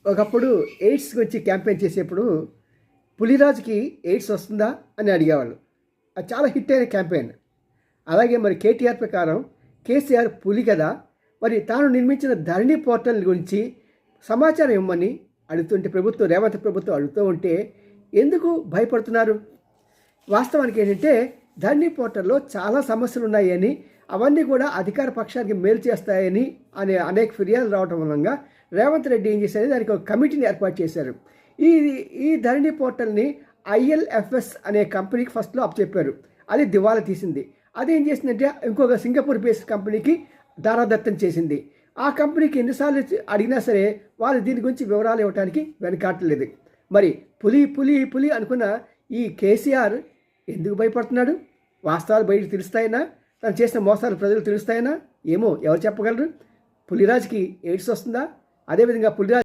ఒకప్పుడు ఎయిడ్స్ గురించి క్యాంపెయిన్ చేసేప్పుడు పులిరాజుకి ఎయిడ్స్ వస్తుందా అని అడిగేవాళ్ళు. అది చాలా హిట్ అయిన క్యాంపెయిన్. అలాగే మరి కేటీఆర్ ప్రకారం కేసీఆర్ పులి కదా, మరి తాను నిర్మించిన ధరణి పోర్టల్ గురించి సమాచారం ఇవ్వమని అడుగుతుంటే రేవంత్ ప్రభుత్వం అడుగుతూ ఉంటే ఎందుకు భయపడుతున్నారు? వాస్తవానికి ఏంటంటే ధరణి పోర్టల్లో చాలా సమస్యలు ఉన్నాయని, అవన్నీ కూడా అధికార పక్షానికి మేలు చేస్తాయని అనేక ఫిర్యాదులు రావడం మూలంగా రేవంత్ రెడ్డి ఏం చేశారు, దానికి ఒక కమిటీని ఏర్పాటు చేశారు. ఈ ఈ ధరణి పోర్టల్ని ILFS అనే కంపెనీకి ఫస్ట్లో అప్పచెప్పారు. అది దివాలా తీసింది. అది ఏం చేసిందంటే ఇంకొక సింగపూర్ బేస్డ్ కంపెనీకి దారాదత్తం చేసింది. ఆ కంపెనీకి ఎన్నిసార్లు అడిగినా సరే వాళ్ళు దీని గురించి వివరాలు ఇవ్వడానికి వెనకాటలేదు. మరి పులి పులి పులి అనుకున్న ఈ కేసీఆర్ ఎందుకు భయపడుతున్నాడు? వాస్తవాలు బయటకు తెలుస్తాయినా, తను చేసిన మోసాలు ప్రజలు తెలుస్తాయినా? ఏమో, ఎవరు చెప్పగలరు? పులిరాజుకి ఎయిడ్స్ వస్తుందా? అదేవిధంగా పులిరాజు